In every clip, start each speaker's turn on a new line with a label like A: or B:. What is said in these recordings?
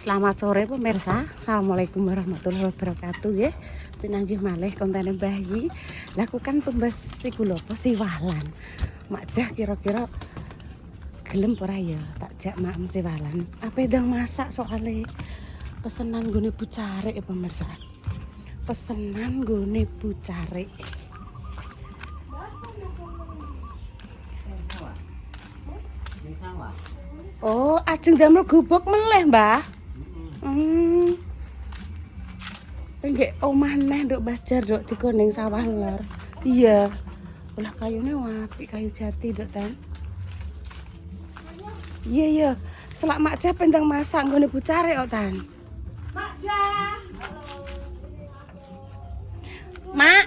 A: Selamat sore pemirsa. Assalamualaikum warahmatullahi wabarakatuh nggih. Pinanggih malih kontene Mbahyi. Lakukan tumbas sikulopo siwalan. Mak Jah kira-kira gelem ora ya tak jak mak siwalan. Apa ndang masak soalnya pesenan gone bucarik ya pemirsa. Pesenan gone bucarik. Oh, ajeng damel gubuk meleh, Mbah. Nggih omah neh nduk Bajar nduk digoning sawah lor. Iya. Ulah kayune apik kayu jati nduk Tan. Iya iya. Selak Mak Jah pendang masak nggone bucare kok Tan. Mak Jah. Mak.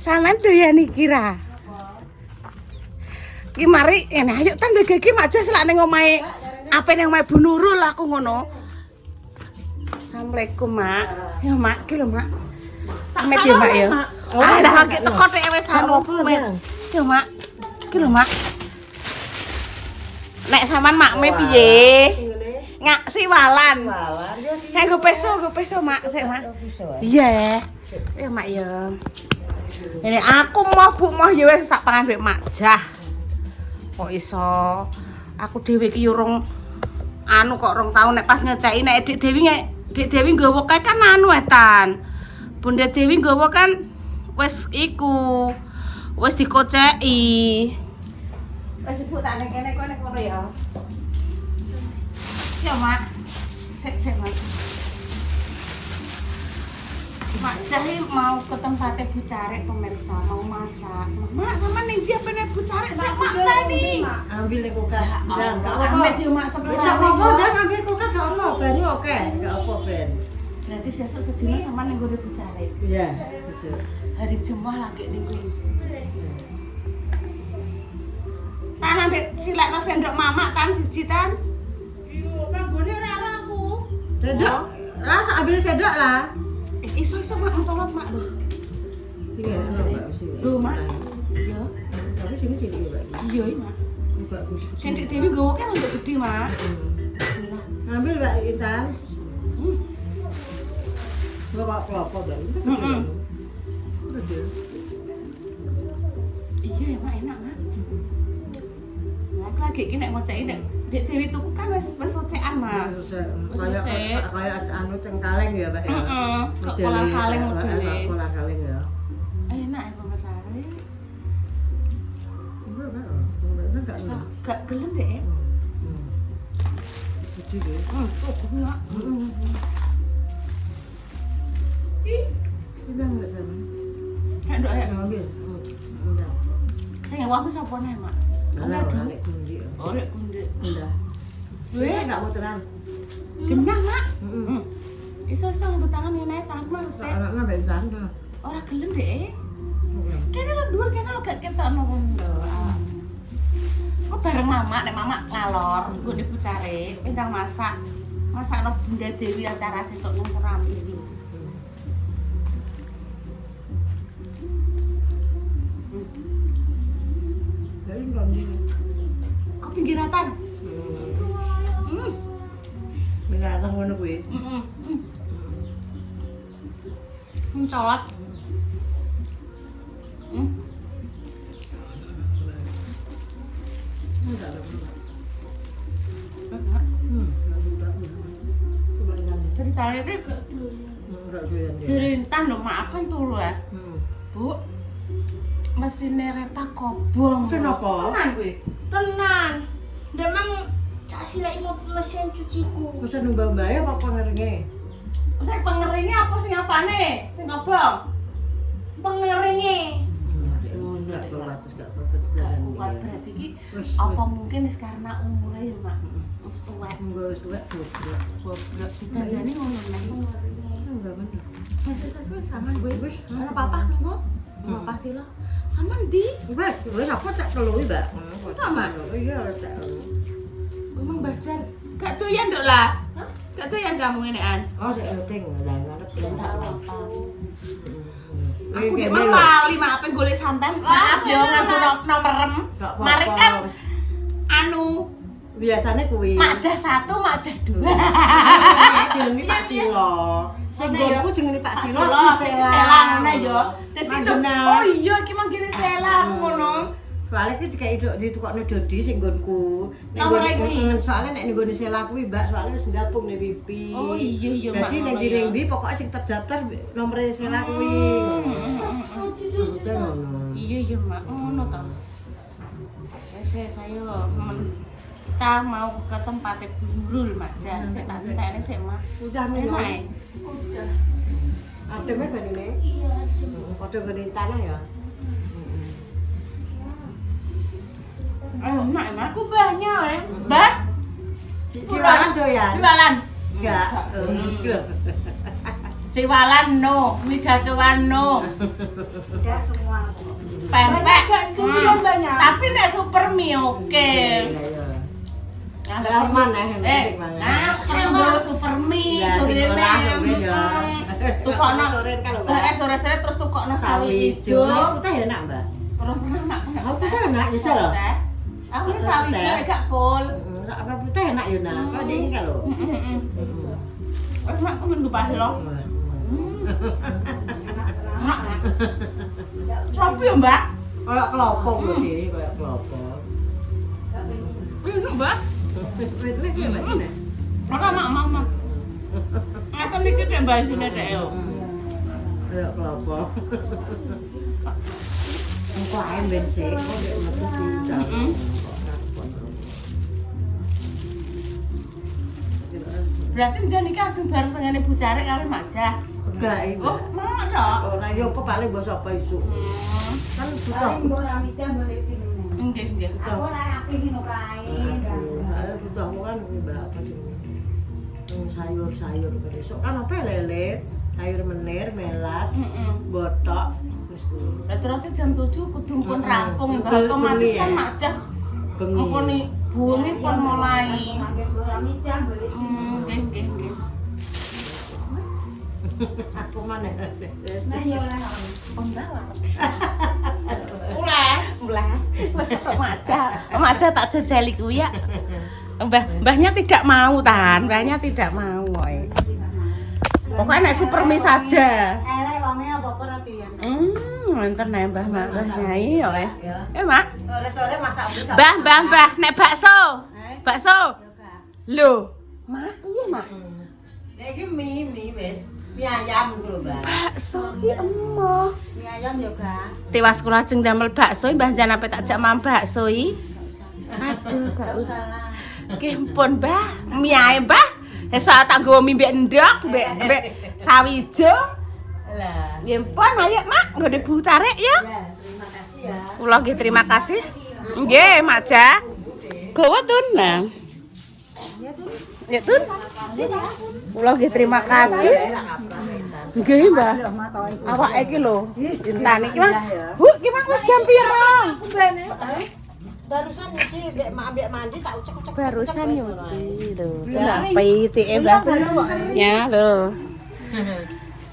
A: Sampeyan doyan iki ra? Ki mari ngene ayo Tan iki Mak Jah selak ning omahe apa ning omahe Bu Nurul aku ngono. Assalamualaikum Mak. Ya Mak, ki lho Mak. Pamit ya Mak ya. Ada lagi teko tek wis anu. Ya Mak. Ki lho Mak. Nek sampean makme piye? Ngak siwalan. Nek go peso Mak, sik Mak. Iya. Ya Mak ya. Ini aku mau Bu mau ya wis tak pangan mbek Mak Jah. Kok iso aku dhewe ki urung anu kok rong tahun nek pas ngeceki nek Dik Dewi nggawa kae kan anu etan. Bunda Dewi nggawa kan wis iku. Wis dikoceki. Wis ibu tak nek kene kok nek ngono ya. Ya, Mak. Sik, Mak. Mak Jah mau ke tempatnya bucare pemirsa, mau masak. Mak sama ning dia pengen bucare sik Mak tani.
B: Ambil ning kulkas.
A: Enggak apa-apa di Mak
B: Wis apa-apa dan ambil kulkas ono bani oke, enggak apa ben.
A: Berarti sesuk sedina sama ning gone bucare.
B: Iya, bisa.
A: Hari Jumat lagi ning kuwi. Tan ambek silekno sendok mamak Tan siji Tan. Iya, panggone ora ora aku.
B: Sendok. Rasa ambil sendok lah.
A: Iso Mak mencolot Mak lho.
B: Iya, Mbak wis.
A: Lho Mak. Iya.
B: Tapi sini Mbak.
A: Iya Mak.
B: Mbak.
A: Sing Dik Dewi nggawa kan untuk gede Mak. Bismillah.
B: Ngambil Mbak Intan. Bawa kelapa Mbak.
A: Iya ya Mak enak Mak. Mak lagi iki nek ngoceki nek Dik Dewi tuku kan wis ocekan Mak.
B: Kayak anu cengkaleng ya Mbak ya.
A: Kok kolang kaleng dhewe.
B: Kolang kaleng ya.
A: Enak ya pemirsa. Gak gelem deh.
B: Jadi deh.
A: Oh, enak.
B: Udah enggak sama.
A: Nduk ya.
B: Ambil.
A: Sing aku sapa nih, Mak?
B: Ana rek kundi.
A: Oh, rek kundi.
B: Udah. Weh enggak mau terang.
A: Genah, Mak. Iso-iso nggo tangan ngene tangan Mak resik.
B: Anaknya mbek tanda.
A: Ora gelem deh. Kene lho dhuwur kene lho gak ketokno ngono. Kok bareng Mama, nek Mama ngalor, nggone bucare, endang masak. Masakno Bunda Dewi acara sesuk nang Kerambi iki.
B: Dari kondi.
A: Kok pinggiratan?
B: Binatang ngono kuwi.
A: Mencolot.
B: Enggak ada.
A: Ceritanya itu gak Jerintah lho Mak kan turu ya. Bu. Mesinnya Repa kobong.
B: Kenapa?
A: Tenan kuwi.
C: Tenan. Demang cak silek mesin cuciku.
B: Masa nunggu mbak ya apa ngeringe?
A: Saya pengeringnya apa sih apane? Sing kobong. Pengeringnya.
B: Enggak bagus enggak bagus.
A: Kuat berarti iki apa mungkin wis karena umure ya Mak. Wis tuwek.
B: Wis tuwek goblok.
A: Dandane ngono neh.
B: Enggak bener.
A: Wis sesuai sama gue. Ana papa minggu. Papa sila. Sama ndi?
B: Wes aku tak kelui, Mbak.
A: Sama?
B: Iya, tak.
A: Emang Bajar gak doyan nduk lah. Gak doyan kamu ngenekan.
B: Oh, sik penting lan
A: Aku nek mau lali mak apa golek sampean. Maaf yo nganggo nomor rem. Mari kan anu
B: Biasane kuwi.
A: Makjah 1, makjah 2.
B: Jenenge Pak Silo. Sing nggonku jenenge Pak Silo
A: selang ngene yo. Dadi
B: Mangenan.
A: oh iya iki manggene selang ngono.
B: Soale kuwi dikek ditukokno Dodi sing nggonku.
A: Nomor iki.
B: Soale nek nggone sela kuwi Mbak, soale wis gabung ning Pipi.
A: Oh iya iya Mak.
B: Dadi nek diring ndi pokoke sing terdaftar nomere sela kuwi.
A: Iya iya Mak, ngono to. Saya kita mau ke tempat Burul Makjah. Sik tak entekne sik Mak.
B: Udah enak.
A: Udah.
B: Ademe gone. Iya. Padha gone tanah ya.
A: Ayo Mak, aku mbahnya wae. Mbah.
B: Siwalan doyan.
A: Siwalan.
B: Enggak.
A: Siwalan no, mie gacoan no.
C: Udah semua.
A: Pempek.
C: Banyak.
A: Tapi nek super mie oke.
B: Ada mana
A: Nah, kalau super mie, sorene. Tukokno sore-sore terus tukokno sawi ijo.
B: Putih enak, Mbak.
A: Ora pernah Mak.
B: Oh, putih enak ya, lho.
A: Aku ini sawi ijo gak kol.
B: Apa putih enak ya, Nak? Kok dia ini kalau.
A: Wes Mak aku minggu pas lho. Mak. Sopo ya, Mbak?
B: Kayak kelopok lho, Dik, kayak kelopok.
A: Ini, Mbak.
B: Wit-wit ya, Mbak ini.
A: Ora mak. Ngaten iki dek mbah sine dek yo.
B: Kayak kelopok. Engko ae bensin, kok nek metu di
A: Berarti njen iki ajeng bareng tengene Bu Carek karo Makjah.
B: enggak iki.
A: Oh, mak tok.
B: Ora yo kok paling mbok sapa isu. Kan butuh.
C: Paling mbok ramita boleh pinune.
A: Nggih.
C: Aku ora akeh ngono kae.
B: Butuh aku kan Mbak apa sih? Sayur-sayur besok kan apa lele, sayur menir, melas, botok, terus kuwi.
A: Lah terus jam 7 kudu pun rampung Mbah otomatis kan Makjah. Engko ni bungi pun mulai.
C: Mampir mbok ramita boleh pinune.
A: Nggih.
B: Aku mana?
C: Nah ya oleh.
A: Pembawa. Mulai. Wes kok Makjah tak jajali kuwi ya. Mbahnya tidak mau mbahnya tidak mau woy. Pokoknya nek super mie saja.
C: Elek wonge apa-apa ra diyan.
A: Wonten ae Mbah Nyai yo. Mak.
B: Sore-sore masak bu.
A: Mbah, nek bakso. Lho, Mak, piye Mak?
B: Nek iki mie wis. Mie ayam lho, Mbak.
A: Bakso ki emoh.
C: Mie ayam yo, Kak.
A: Tewas kula ajeng damel bakso, Mbah Jan ape tak jak mam bakso iki. Aduh, gak usah. Nggih pun, Mbah. Mie ae, Mbah. Esuk tak nggawa mie mbek endhog, mbek sawi ijo.
B: Lah.
A: Nggih pun, ayo Mak, nggone Bu Carek ya.
B: Ya, terima kasih ya.
A: Kula nggih terima kasih. Nggih, Makjah. Gawa tunang. Ya Tun. Kula nggih terima kasih. Nggih, Mbah. Awake iki lho, dintane iki, Mas. Bu, iki Mas wis jam pira?
B: Barusan nyuci mbek mandi tak ucek-ucek.
A: Barusan nyuci lho. Kenapa itike, Mbah? Ya lho.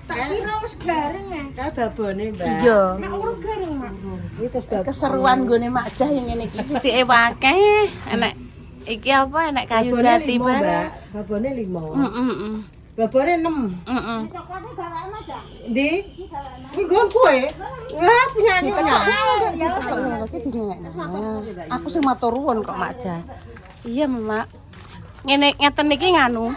C: Tak kira wis garing ya.
B: Kae babone, Mbak.
A: Iya.
C: Nek urung garing, Mak.
B: Iki terus babone.
A: Keseruan nggone Makjah yang ngene iki titike akeh. Enek iki apa enek kayu jati bareng.
B: Babone 5.
A: Heeh.
B: Babone 6.
A: Heeh.
C: Coklatnya gawake Mas ya.
B: Ndi? Iki nggon kowe. Wah, penyanyi.
A: Ya iki dinyekno. Aku sing matur nuwun kok Makjah. Iya, Mak. Ngene ngeten iki nganu.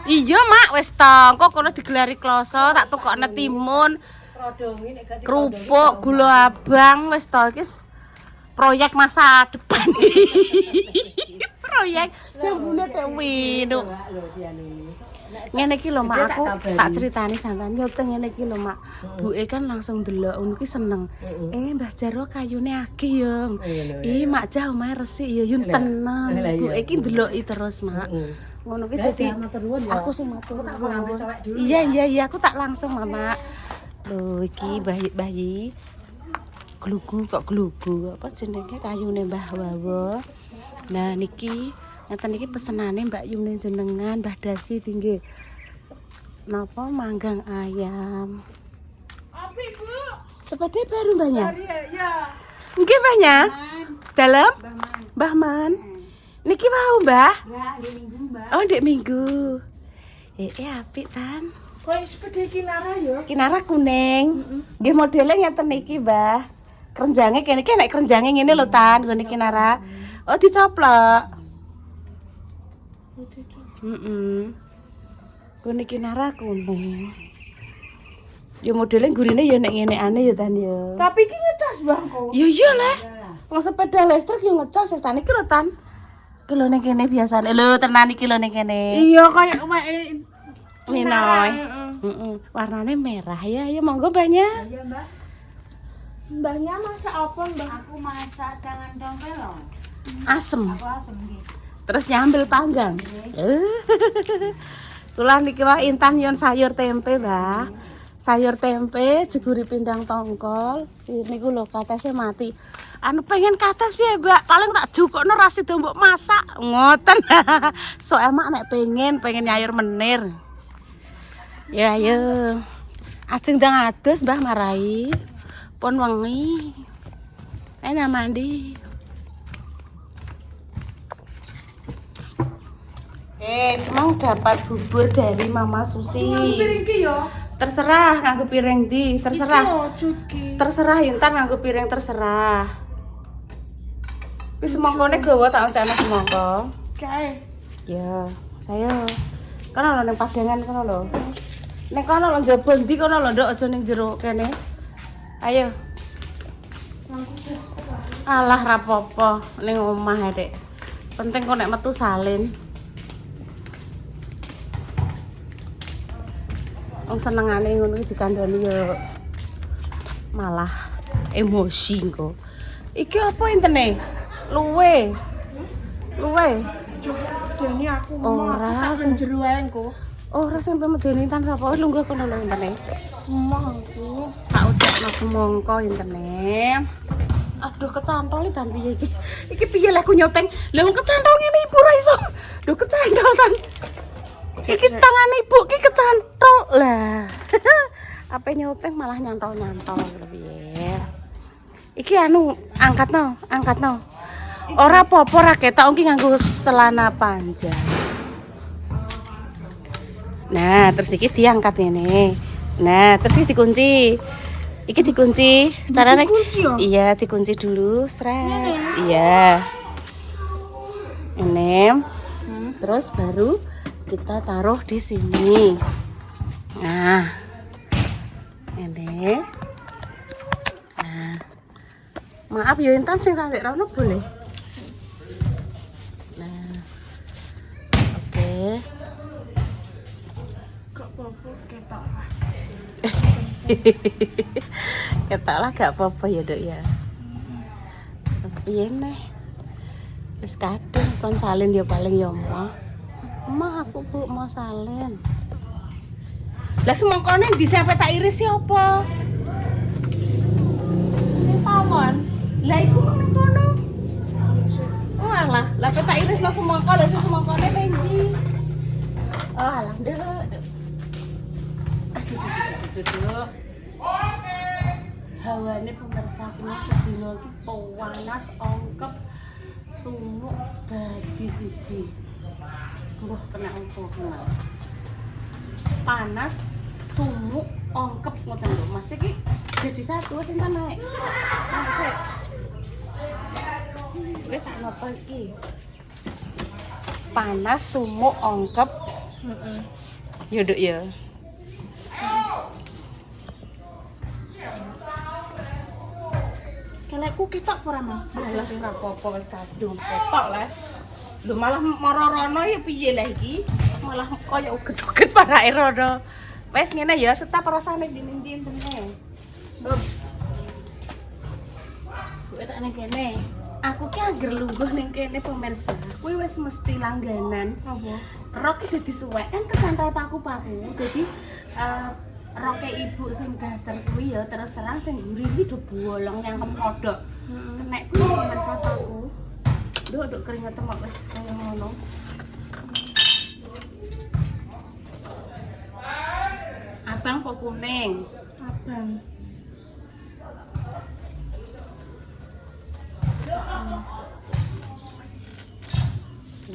A: Iya, Mak, wis to. Engko kono digelari kloso, tak tukokne timun,
B: Prodongi nek gak
A: kerupuk, gula abang, wis to iki proyek masa depan. Proyek jambune tek wino.
B: lho diane.
A: Ngene iki lho Mak, aku tak critani sampean yo teng ngene iki lho Mak. Buke kan langsung delok ngono ki seneng. Mbah Jarwo kayune akeh yo. Makjah omahe resik yo yun tenan. Buke iki ndeloki terus Mak. Ngono ki dadi aku sing matur. Iya, aku tak langsung Mama. Lho iki bayi. Glugu kok glugu. Apa jenenge kayune Mbah Wawo. Nah niki ngeten iki pesenane Mbak Yune jenengan Mbah Dasi tinggi. Napa manggang ayam.
C: Apa, Bu?
A: Sepeda baru Mbahnya?
C: Ya.
A: Nggih Mbahnya. Dalam? Mbah Man. Niki mau, Mbah?
C: Ya, di minggu, Mbak.
A: Oh, ndek Minggu. Apik tan.
C: Kok sepeda kinara ya?
A: Kinara kuning. Nggih modele ngeten iki, Mbah. Kerenjange kene iki nek kerenjange ngene lho tan, nggone kinara. Oh, dicoplok. Gone kinara kuning. Ya modele gurine ya nek ngene-ane ya tan ya.
C: Tapi iki ngecas, Bangku.
A: Ya iya lah. Wong sepeda listrik yo ngecas wis tan iki lho tan. Iki lho ning kene biasane. Lho tenan iki lho ning kene.
C: Iya kayak
A: Minoy. Warnane merah ya. Ya monggo banyak.
B: Iya, Mbak.
C: Mbahnya masak apa, Mbah?
B: Aku masak jangan dompelong.
A: Asem.
B: Aku asem iki.
A: Terus nyambil panggang. Kula niki wae intan yon sayur tempe, Mbah. Sayur tempe, jeguri pindang tongkol. Niku lho katese mati. Anu pengen kates piye, Mbak? Paling tak jukukno ra sida mbok masak. Ngoten. Sok emak nek pengen nyayur menir. Ya ayo. Ajeng ndang adus Mbah marai. Pun wengi. Enak mandi. Mau dapat bubur dari Mama Susi.
C: Piring ki ya.
A: Terserah nganggo piring di, terserah.
C: Cuki.
A: Terserah Intan nganggo piring terserah. Wis semangkone gawa tak oncana semangka.
C: Kae.
A: Ya, saya. Kono lho ning padangan kono lho. Ning kono lho njaba ndi kono lho nduk aja ning jero kene. Ayo. Alah rapopo ning omah Dek. Penting kok nek metu salin. Wong senengane ngono iki dikandani ya malah emosi engko. Iki apa intene? Luwe.
C: Dene aku
A: Ora
C: sing jero wae engko.
A: Ora sampe medeni Intan sapa wis lungguh kono lho intene.
C: Emangku.
A: Tak ucapno semongko intene. Aduh kecantol dan piye iki? Iki piye lek aku nyoteng? Lah wong kecantol ngene ibu ra iso. Duh kecantol tan. Iki tangan ibu ki kecantol lah. Apa nyoteng malah nyantol-nyantol piye. Iki anu angkatno. Ora apa-apa ra ketok iki nganggo celana panjang. Nah, terus iki diangkat ngene. Nah, terus iki dikunci. Iki dikunci. Carane iya, dikunci dulu, sret. Iya. Ini. Terus baru kita taruh di sini. Nah. Ini. Nah. Maaf ya Intan sing sampe rono boleh. Nah. Oke.
C: Gak apa-apa ketok.
A: Ketok lah gak apa-apa ya Dok ya. Piye neh? Wis kadung kon salin ya paling ya mah. Mah aku Bu mau salin. Lah semangkane ndi sampe tak iris ya apa?
C: Ini pawon.
A: Lah iku nang kono. Walah, lah tak iris lo semangka, lah semangkane nang ndi? Oh alah, Nduk. Aduh. Hawane pemirsa kena sedina iki panas ongkep sumuk dadi siji. Mbah kena opo kena. Panas, sumuk, ongkep ngoten lho. Mas iki jadi satu sing ta naik. Sik. Wis tak noto iki. Panas, sumuk, ongkep. Heeh. Ya Duk ya.
C: Kelekku ketok ora mah.
A: Alah ora apa-apa wis kadung ketok lah. Lho malah marorono ya piye lah iki? Malah koyo uget-uget parake rono. Wes ngene ya, setap rasane ndi-ndi entene. Lho. Kuwi tak ning kene. Aku ki anggere lungguh ning kene pemirsa. Kuwi wis mesti langganan.
C: Apa?
A: Rok iki dadi suwek kan kecantol paku-paku. Dadi roke ibu sing daster kuwi ya terus terang sing mburi iki do bolong yang kempodok. Kenek kuwi pemirsa paku. Nduk keringet temak wis kaya ngono. Abang po kuning.
C: Abang.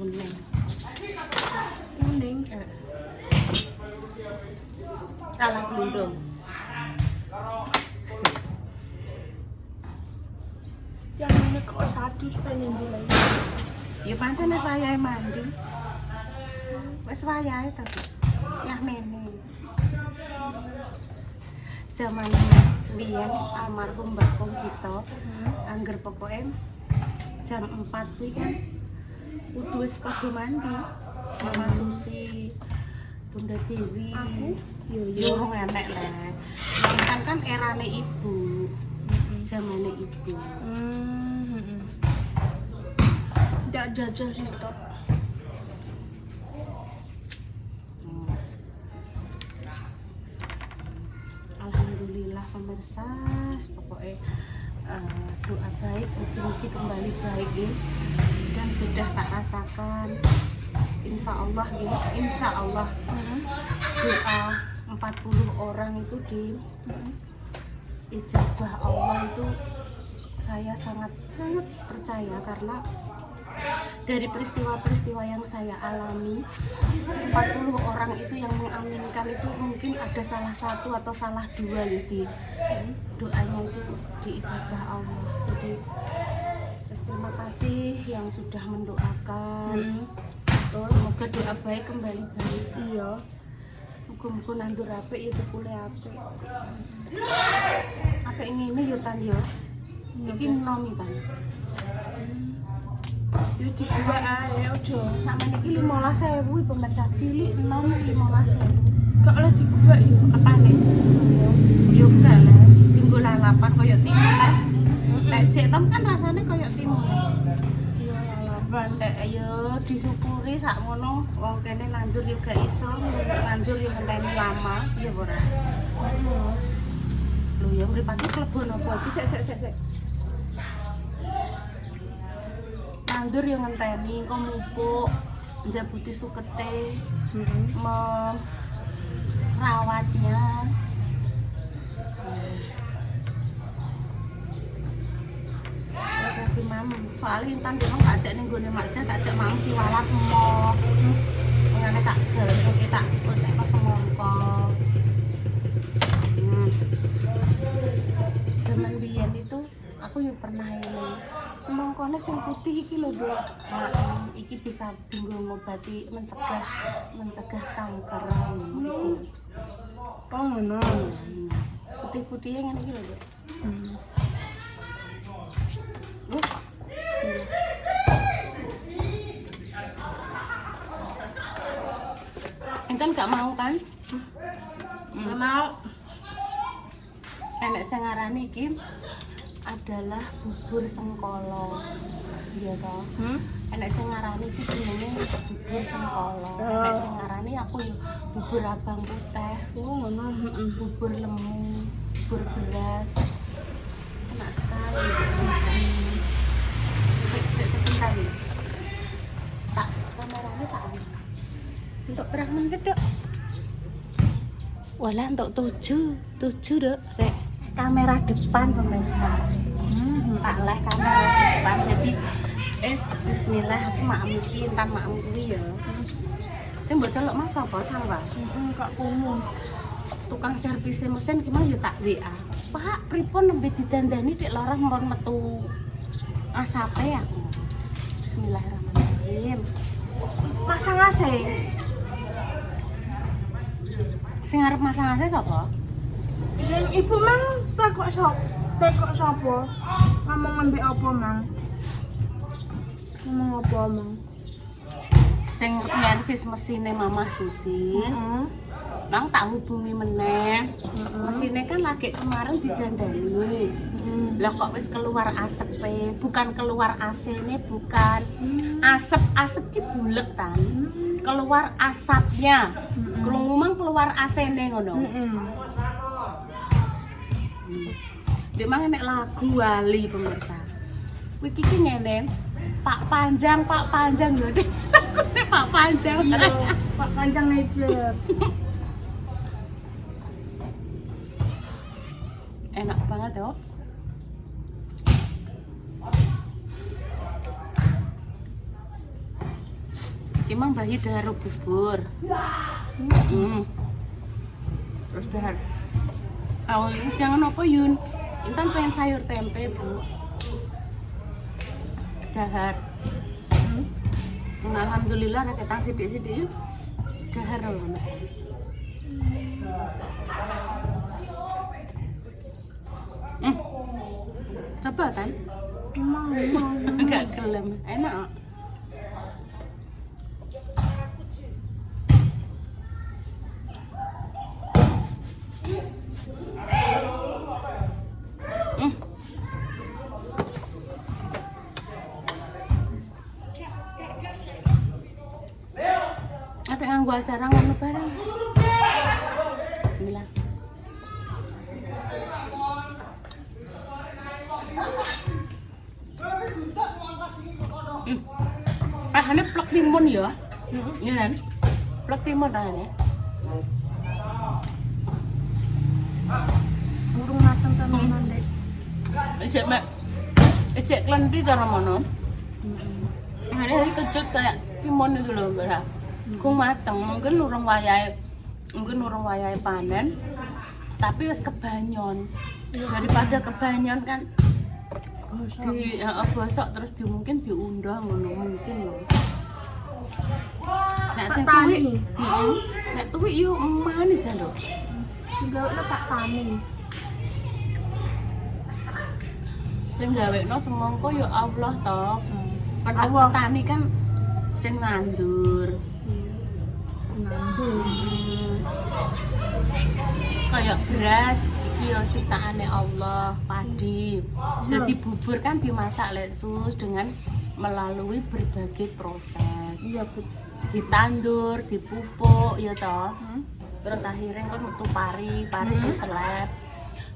A: kuning.
C: Kuning.
A: Kalah blundung.
C: Yang ini kok satu pengen di lagi.
A: Ya pancen wayahe mandi. Wis wayahe to. Yah mene. Zaman biyen almarhum Mbah Pong kita angger pokoke jam 4 kuwi kan kudu wis padha mandi. Mama Susi, Bunda Dewi.
C: Aku?
A: Yo enek le. Kan erane ibu. Zamane ibu.
C: Tidak jajal sih top.
A: Alhamdulillah pemirsa, pokoknya doa baik, mungkin kembali baik ya. Dan sudah tak rasakan. Insya Allah ya, insya Allah doa 40 orang itu di ijabah Allah itu saya sangat percaya karena dari peristiwa-peristiwa yang saya alami 40 orang itu yang mengaminkan itu mungkin ada salah satu atau salah dua ya di doanya itu diijabah Allah. Jadi terima kasih yang sudah mendoakan. Semoga doa baik kembali baik.
C: Iya.
A: Muga-muga nandur apik ya tekule apik. Apik ngene yo Tan yo. Iki nomi Tan.
C: Yo di gua ae ojo.
A: Sakmene iki 15.000 pemirsa cilik enom 15.000.
C: Gak oleh di gua yo.
A: Apane? Yo gak lah. Tinggo lalapan koyo timun lah. Nek cek enom kan rasane koyo timun.
C: Iya lalapan.
A: Nek ayo disyukuri sakmono wong kene nandur yo gak iso, nandur yo ngenteni lama, iya ora. Lho ya mripate klebon apa iki sik. Nandur yo ngenteni engko mupuk, njabuti sukete, merawatnya. Lagi mam, soalnya Intan dia tak ajak nih gue makja, tak ajak mam si walak mau, mengenai tak geleng kita ojek pas semongko. Zaman biyen itu aku juga pernah ini semongkone sing putih iki lho Bu. Iki bisa tinggal ngobati mencegah kanker iki.
C: Oh ngono.
A: Putih-putihnya ngene iki lho Bu. Bismillah. Intan gak mau kan?
C: Gak mau.
A: Enek sing ngarani iki adalah bubur sengkolo. Iya toh? Enek sing ngarani iki jenenge bubur sengkolo. Enek sing ngarani aku yo bubur abang putih.
C: Oh ngono.
A: Bubur lemu, bubur beras. Enak sekali. Sebentar ya. Tak kameranya tak untuk terang menggedok. Walah untuk 7 dok. Saya kamera depan pemirsa. Tak leh kamera depan jadi bismillah aku mak iki entar mak kuwi ya. Sing mbok celuk Mas apa sawah?
C: Kak kumu.
A: Tukang servis mesin gimana ya tak WA. Pak, pripun nembe didandani dik lorong mon metu asape aku. Bismillahirrahmanirrahim.
C: Masang AC.
A: Sing arep masang AC sapa?
C: Sing ibu mang takok sapa? Ngomong ambek apa mang? Ngomong apa mang?
A: Sing nyervis mesine Mama Susi. Nang tak hubungi meneh. Mesinnya kan lagi kemarin didandani. Lah kok wis keluar asepe, bukan keluar AC-ne bukan. Asap ki bulet tan. Keluar asapnya. Krungu mang keluar AC-ne ngono. Dek mang nek lagu wali pemirsa. Kuwi iki ngene. Pak Panjang lho Dek. Pak Panjang.
C: Pak Panjang nebet.
A: Enak banget ya. mang bayi dahar bubur. Terus dahar. Jangan apa Yun. Intan pengen sayur tempe, Bu. Dahar. Alhamdulillah ada ketang sidik-sidik. Dahar loh Mas. Coba kan?
C: Emang.
A: Enggak gelem. Enak. Ada yang gua acara ngono bareng. Bismillah. Ini plek timun ya? Ini kan? Plek timun ini.
C: Burung matang tenan dek.
A: Ejek mek. Ejek klendi cara mono. Ini kecut kayak timun itu loh, Mbak. Kung mateng, mungkin urung wayahe panen. Tapi wis kebanyon. Daripada kebanyon kan bosok terus mungkin diundang ngono mungkin lho. Nek sing tuwi, nek tuwi yo manis ya lho.
C: Sing gawekno Pak Tani.
A: Sing gawekno semongko yo Allah to.
C: Allah.
A: Petani kan sing nandur.
C: Nandur.
A: Kayak beras iki yo ciptaane Allah, padi. Jadi bubur kan dimasak leksus dengan melalui berbagai proses.
C: Iya, Bu.
A: Ditandur, dipupuk ya toh. Terus akhirnya kan metu pari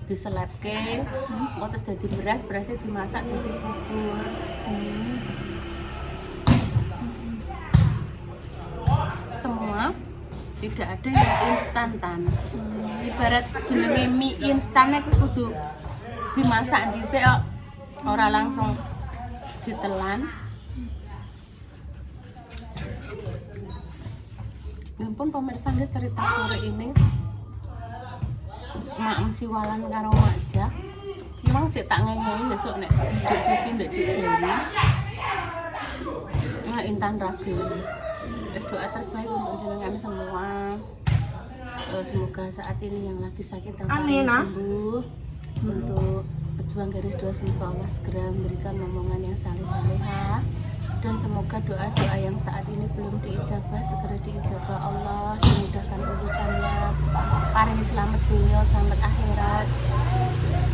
A: diselebke, terus jadi berasnya dimasak jadi bubur. Semua tidak ada yang instan tan. Ibarat jenenge mie instan itu kudu dimasak dhisik kok. Ora langsung ditelan. Pun pemirsa dia cerita sore ini mak siwalan karo mak Ja. Iki mau cek tak ngengeni besok nek Dik Susi mbek Dik Dewi. Nah, Intan Ragu. Doa terbaik untuk jenengan semua. Semoga saat ini yang lagi sakit dan sembuh. Untuk pejuang garis 2 semoga Allah segera memberikan momongan yang saleh-salehah. Dan semoga doa-doa yang saat ini belum diijabah segera diijabah Allah, dimudahkan urusannya, paringi selamat dunia, selamat akhirat,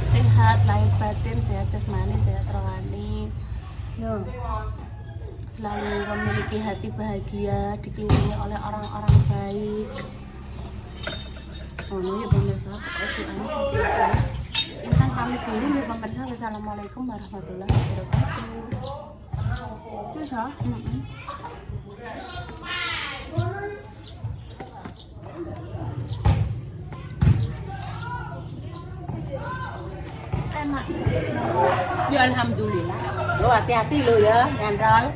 A: sehat lahir batin, sehat jasmani, sehat rohani, selalu memiliki hati bahagia, dikelilingi oleh orang-orang baik. Ya pemirsa, doanya seperti itu. Intan pamit dulu ya pemirsa. Wassalamualaikum warahmatullahi wabarakatuh.
C: Terus ya? Enak.
A: Ya alhamdulillah. Lo hati-hati lo ya, Nandral.